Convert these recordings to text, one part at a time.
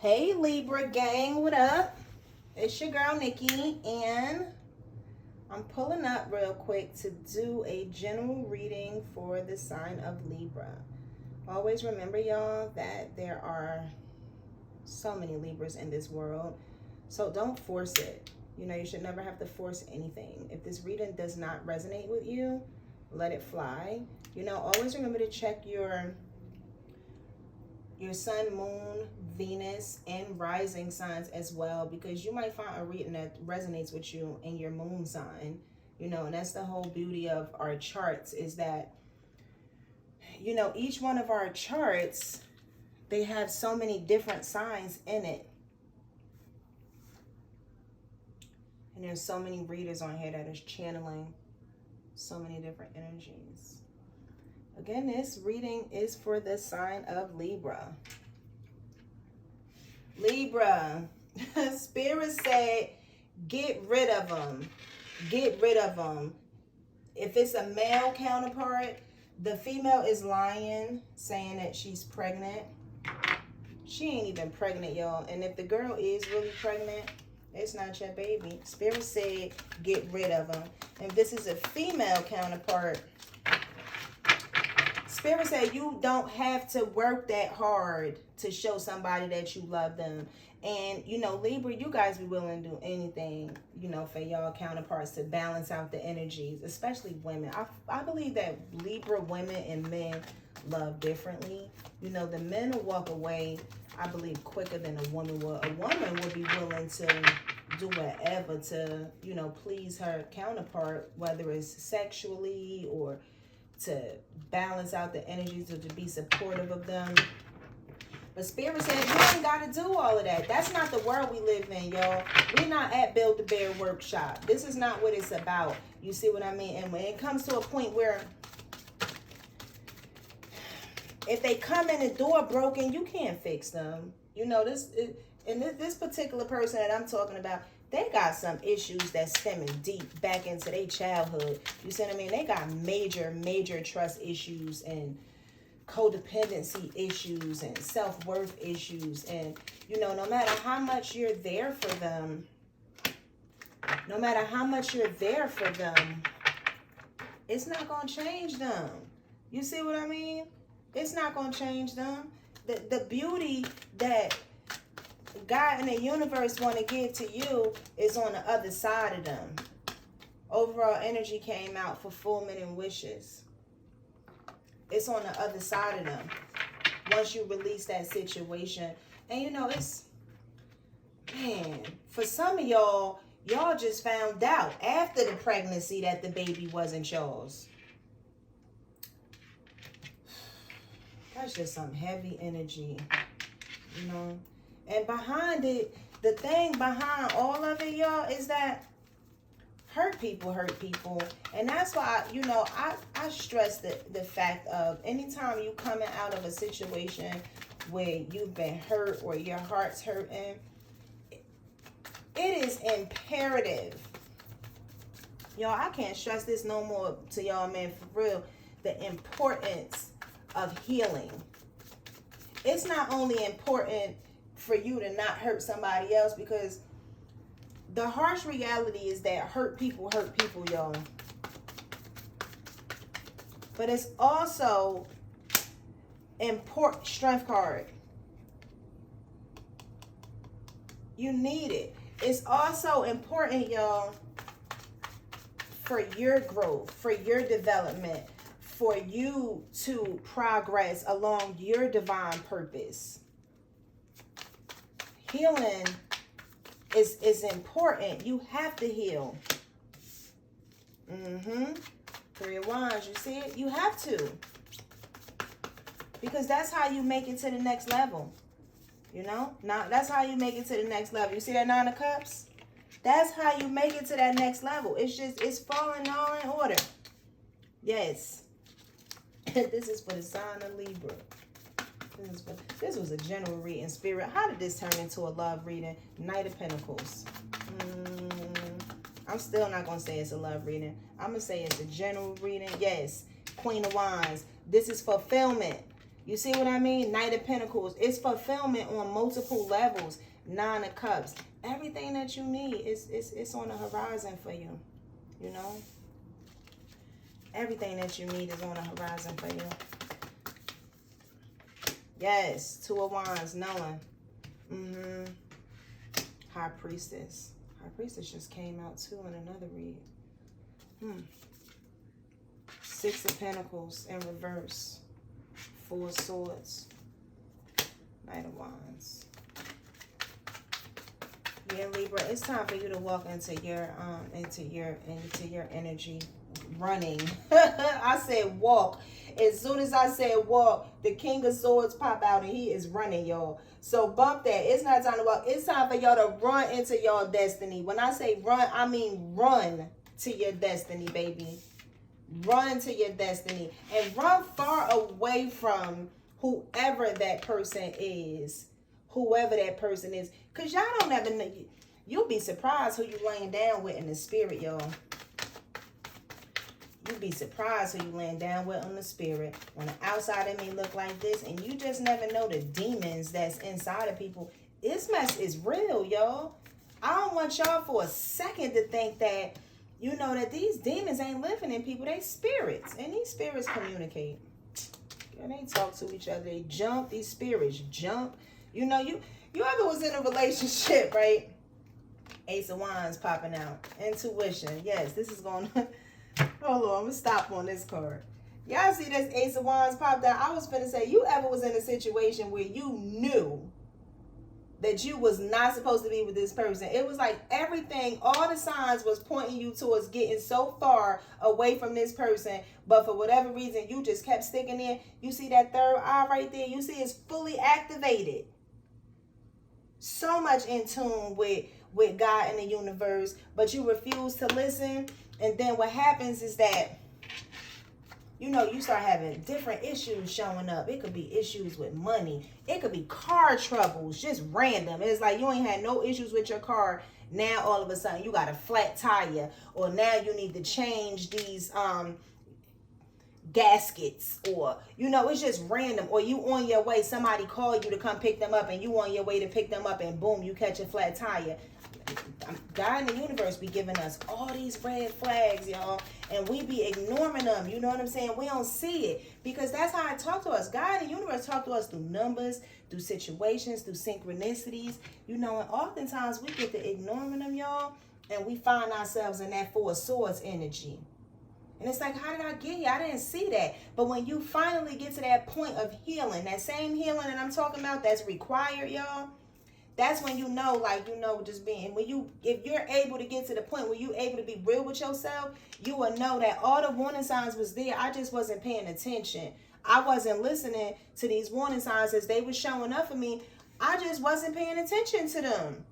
Hey Libra gang, what up? It's your girl Nikki, and I'm pulling up real quick to do a general reading for the sign of Libra. Always remember, y'all, that there are so many Libras in this world, so don't force it. You know, you should never have to force anything. If this reading does not resonate with you, let it fly. You know, always remember to check your sun, moon, Venus, and rising signs as well, because you might find a reading that resonates with you in your moon sign. You know, and that's the whole beauty of our charts, is that, you know, each one of our charts, they have so many different signs in it. And there's so many readers on here that is channeling so many different energies. Again, this reading is for the sign of Libra. Libra, Spirit said, get rid of them. Get rid of them. If it's a male counterpart, the female is lying, saying that she's pregnant. She ain't even pregnant, y'all. And if the girl is really pregnant, it's not your baby. Spirit said, get rid of them. And this is a female counterpart. Spirit said you don't have to work that hard to show somebody that you love them. And, you know, Libra, you guys be willing to do anything, you know, for y'all counterparts to balance out the energies, especially women. I believe that Libra women and men love differently. You know, the men will walk away, I believe, quicker than a woman will. A woman would be willing to do whatever to, you know, please her counterpart, whether it's sexually or to balance out the energies, or to be supportive of them. But Spirit says you ain't got to do all of that. That's not the world we live in, y'all. We're not at Build the Bear Workshop. This is not what it's about. You see what I mean? And when it comes to a point where if they come in the door broken, you can't fix them. You know, this particular person that I'm talking about, they got some issues that's stemming deep back into their childhood. You see what I mean? They got major trust issues and codependency issues and self-worth issues. And, you know, no matter how much you're there for them, it's not going to change them. You see what I mean? It's not going to change them. The beauty that God and the universe want to give to you is on the other side of them. Overall energy came out for fulfillment and wishes. It's on the other side of them once you release that situation. And you know, it's, man, for some of y'all just found out after the pregnancy that the baby wasn't yours. That's just some heavy energy, you know. And behind it, the thing behind all of it, y'all, is that hurt people. And that's why, you know, I stress the fact of anytime you coming out of a situation where you've been hurt or your heart's hurting, it is imperative. Y'all, I can't stress this no more to y'all, man, for real. The importance of healing. It's not only important for you to not hurt somebody else, because the harsh reality is that hurt people, y'all. But it's also important. Strength card. You need it. It's also important, y'all, for your growth, for your development, for you to progress along your divine purpose. Healing is important. You have to heal. Three of Wands, you see it? You have to. Because that's how you make it to the next level. You know? Now, that's how you make it to the next level. You see that Nine of Cups? That's how you make it to that next level. It's just, it's falling all in order. Yes. This is for the sign of Libra. This was a general reading, Spirit. How did this turn into a love reading? Knight of Pentacles. I'm still not going to say it's a love reading. I'm going to say it's a general reading. Yes. Queen of Wands. This is fulfillment. You see what I mean? Knight of Pentacles. It's fulfillment on multiple levels. Nine of Cups. Everything that you need is on the horizon for you. You know? Everything that you need is on the horizon for you. Yes. Two of Wands. Knowing. High Priestess. High Priestess just came out too in another read. Six of Pentacles in reverse. Four of Swords. Knight of Wands. Yeah, Libra, it's time for you to walk into your energy. Running. I said walk. As soon as I said walk, the King of Swords pop out and he is running, y'all. So bump that. It's not time to walk. It's time for y'all to run into your destiny. When I say run, I mean run to your destiny, baby. Run to your destiny. And run far away from whoever that person is. Whoever that person is. Because y'all don't ever know. You'll be surprised who you laying down with in the spirit, y'all. You'd be surprised who you laying down with on the spirit. On the outside, it may look like this, and you just never know the demons that's inside of people. This mess is real, y'all. I don't want y'all for a second to think that, you know, that these demons ain't living in people. They spirits, and these spirits communicate. And they talk to each other. They jump. These spirits jump. You know, you ever was in a relationship, right? Ace of Wands popping out. Intuition. Yes, this is going to... Hold on, I'm going to stop on this card. Y'all see this Ace of Wands popped out? I was finna say, you ever was in a situation where you knew that you was not supposed to be with this person? It was like everything, all the signs was pointing you towards getting so far away from this person, but for whatever reason, you just kept sticking in. You see that third eye right there? You see it's fully activated. So much in tune with God and the universe, but you refuse to listen. And then what happens is that, you know, you start having different issues showing up. It could be issues with money. It could be car troubles, just random. It's like you ain't had no issues with your car. Now all of a sudden you got a flat tire, or now you need to change these gaskets, or, you know, it's just random. Or you on your way, somebody called you to come pick them up, and you on your way to pick them up, and boom, you catch a flat tire. God in the universe be giving us all these red flags, y'all, and we be ignoring them. You know what I'm saying? We don't see it, because that's how it talk to us. God in the universe talk to us through numbers, through situations, through synchronicities, you know, and oftentimes we get to ignoring them, y'all, and we find ourselves in that Four of Swords energy. And it's like, how did I get here? I didn't see that. But when you finally get to that point of healing, that same healing that I'm talking about that's required, y'all, that's when you know, like, you know, just being, if you're able to get to the point where you're able to be real with yourself, you will know that all the warning signs was there. I just wasn't paying attention. I wasn't listening to these warning signs as they were showing up for me. I just wasn't paying attention to them.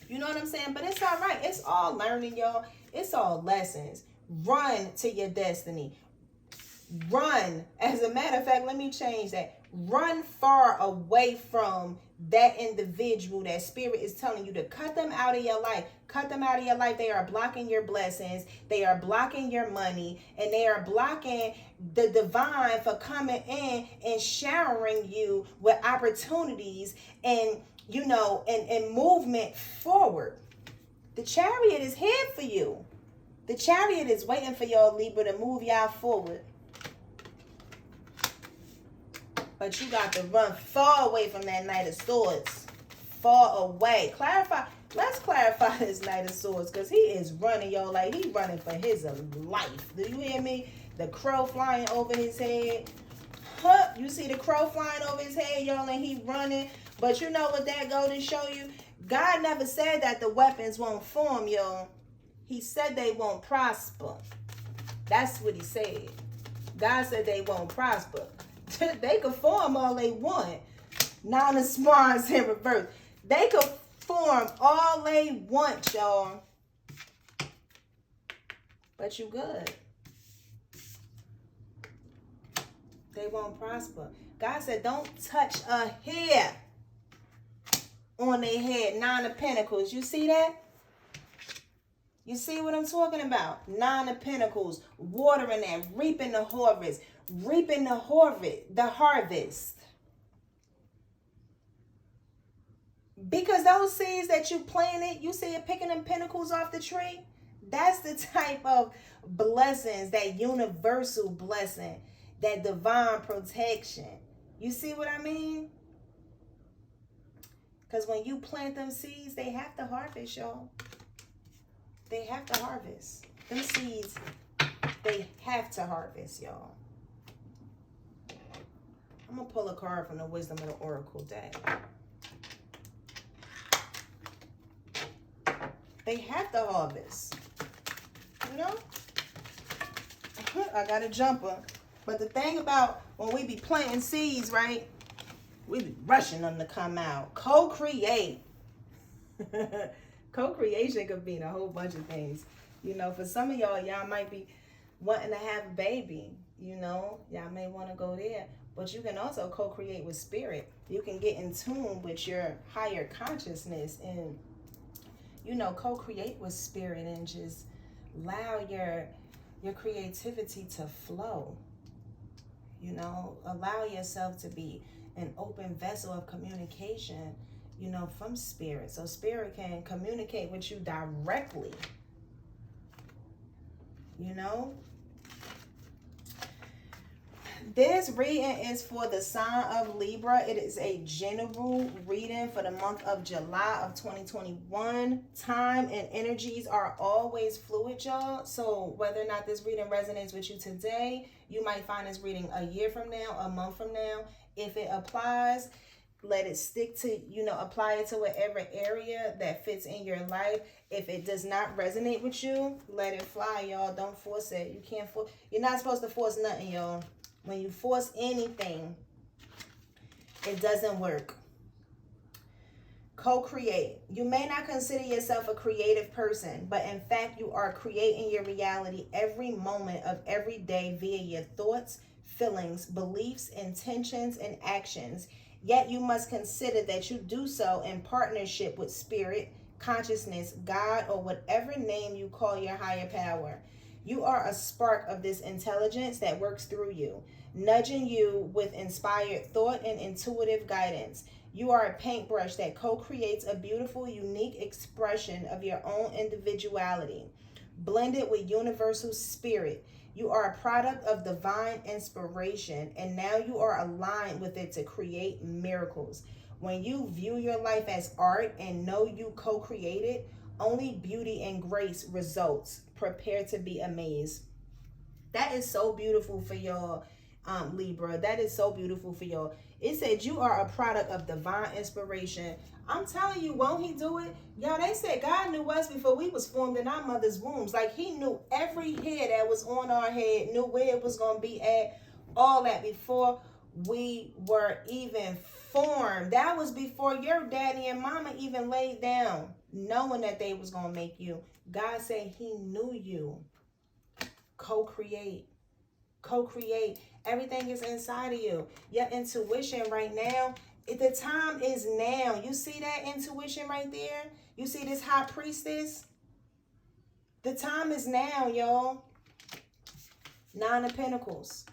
You know what I'm saying? But it's all right. It's all learning, y'all. It's all lessons. Run to your destiny. Run. As a matter of fact, let me change that. Run far away from that individual. That spirit is telling you to cut them out of your life. Cut them out of your life. They are blocking your blessings. They are blocking your money. And they are blocking the divine for coming in and showering you with opportunities and, you know, and movement forward. The Chariot is here for you. The Chariot is waiting for y'all, Libra, to move y'all forward. But you got to run far away from that Knight of Swords. Far away. Clarify. Let's clarify this Knight of Swords, because he is running, y'all, like he running for his life. Do you hear me? The crow flying over his head. Huh? You see the crow flying over his head, y'all, and he running. But you know what that go to show you? God never said that the weapons won't form, y'all. He said they won't prosper. That's what he said. God said they won't prosper. They could form all they want. Nine of Swords in reverse. They could form all they want, y'all. But you good. They won't prosper. God said don't touch a hair on their head. Nine of Pentacles. You see that? You see what I'm talking about? Nine of Pentacles, watering that, reaping the harvest, reaping the harvest. Because those seeds that you planted, you see it picking them pinnacles off the tree. That's the type of blessings, that universal blessing, that divine protection. You see what I mean? Because when you plant them seeds, they have to harvest, y'all. They have to harvest. Them seeds, they have to harvest, y'all. I'm going to pull a card from the Wisdom of the Oracle deck. They have to harvest. You know? I got a jumper. But the thing about when we be planting seeds, right? We be rushing them to come out. Co-create. Co-creation could mean a whole bunch of things. You know, for some of y'all might be wanting to have a baby. You know, y'all may want to go there. But you can also co-create with spirit. You can get in tune with your higher consciousness and, you know, co-create with spirit and just allow your creativity to flow. You know, allow yourself to be an open vessel of communication, you know, from spirit. So spirit can communicate with you directly. You know? This reading is for the sign of Libra. It is a general reading for the month of July of 2021. Time and energies are always fluid, y'all. So whether or not this reading resonates with you today, you might find this reading a year from now, a month from now. If it applies, let it stick to, you know, apply it to whatever area that fits in your life. If it does not resonate with you, let it fly, y'all. Don't force it. You can't force. You're not supposed to force nothing, y'all. When you force anything, it doesn't work. Co-create. You may not consider yourself a creative person, but in fact, you are creating your reality every moment of every day via your thoughts, feelings, beliefs, intentions, and actions. Yet you must consider that you do so in partnership with spirit, consciousness, God, or whatever name you call your higher power. You are a spark of this intelligence that works through you, nudging you with inspired thought and intuitive guidance. You are a paintbrush that co-creates a beautiful, unique expression of your own individuality, blended with universal spirit. You are a product of divine inspiration, and now you are aligned with it to create miracles. When you view your life as art and know you co-created, only beauty and grace results. Prepare to be amazed. That is so beautiful for y'all, Libra. That is so beautiful for y'all. It said you are a product of divine inspiration. I'm telling you, won't he do it? Y'all, they said God knew us before we was formed in our mother's wombs. Like he knew every hair that was on our head, knew where it was going to be at, all that before we were even formed. That was before your daddy and mama even laid down, knowing that they was going to make you. God said he knew you. Co-create. Co-create. Everything is inside of you. Your intuition right now, the time is now. You see that intuition right there? You see this high priestess? The time is now, y'all. 9 of Pentacles.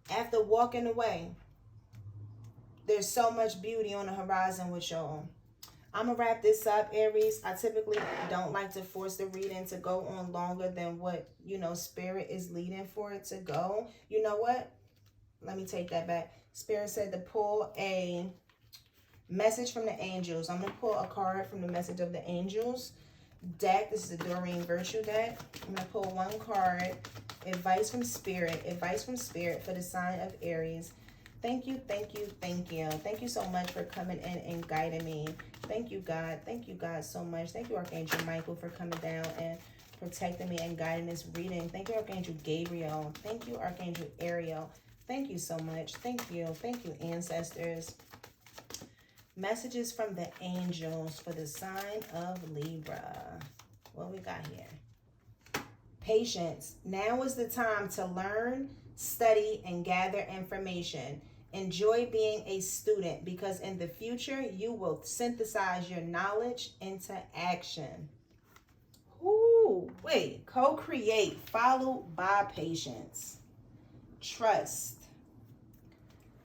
After walking away, there's so much beauty on the horizon with y'all. I'm going to wrap this up, Aries. I typically don't like to force the reading to go on longer than what, you know, Spirit is leading for it to go. You know what? Let me take that back. Spirit said to pull a message from the angels. I'm going to pull a card from the message of the angels deck. This is the Doreen Virtue deck. I'm going to pull one card. Advice from Spirit. Advice from Spirit for the sign of Aries. Thank you, thank you, thank you. Thank you so much for coming in and guiding me. Thank you, God. Thank you, God, so much. Thank you, Archangel Michael, for coming down and protecting me and guiding this reading. Thank you, Archangel Gabriel. Thank you, Archangel Ariel. Thank you so much. Thank you. Thank you, ancestors. Messages from the angels for the sign of Libra. What we got here? Patience. Now is the time to learn, study, and gather information. Enjoy being a student because in the future, you will synthesize your knowledge into action. Ooh, wait. Co-create followed by patience. Trust.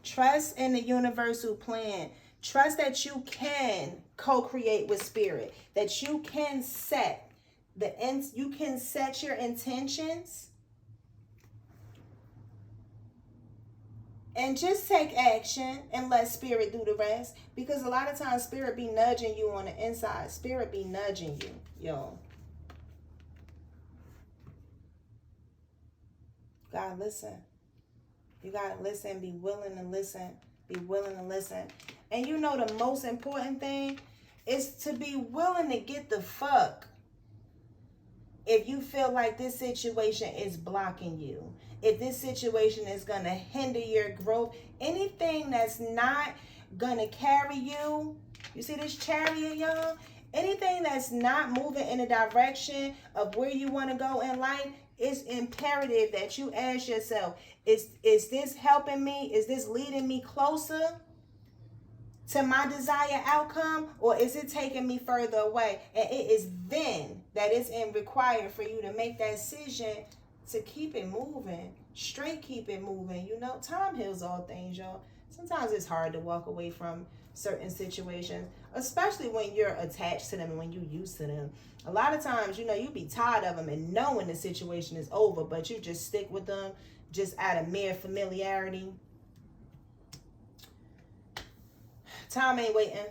Trust in the universal plan. Trust that you can co-create with spirit. That you can set your intentions. And just take action and let spirit do the rest. Because a lot of times spirit be nudging you on the inside. Spirit be nudging you, yo. You gotta listen. You gotta listen. Be willing to listen. Be willing to listen. And you know the most important thing is to be willing to get the fuck. If you feel like this situation is blocking you, if this situation is going to hinder your growth, anything that's not going to carry you, you see this chariot, y'all? Anything that's not moving in the direction of where you want to go in life, it's imperative that you ask yourself, is this helping me? Is this leading me closer to my desired outcome, or is it taking me further away? And it is then that it's required for you to make that decision to keep it moving, straight keep it moving. You know, time heals all things, y'all. Sometimes it's hard to walk away from certain situations, especially when you're attached to them and when you're used to them. A lot of times, you know, you be tired of them and knowing the situation is over, but you just stick with them just out of mere familiarity. Time ain't waiting.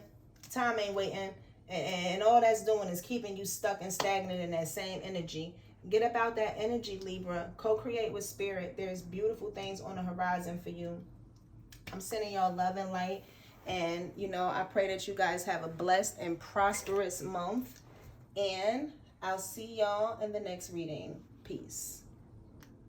Time ain't waiting. And all that's doing is keeping you stuck and stagnant in that same energy. Get up out that energy, Libra. Co-create with spirit. There's beautiful things on the horizon for you. I'm sending y'all love and light. And, you know, I pray that you guys have a blessed and prosperous month. And I'll see y'all in the next reading. Peace.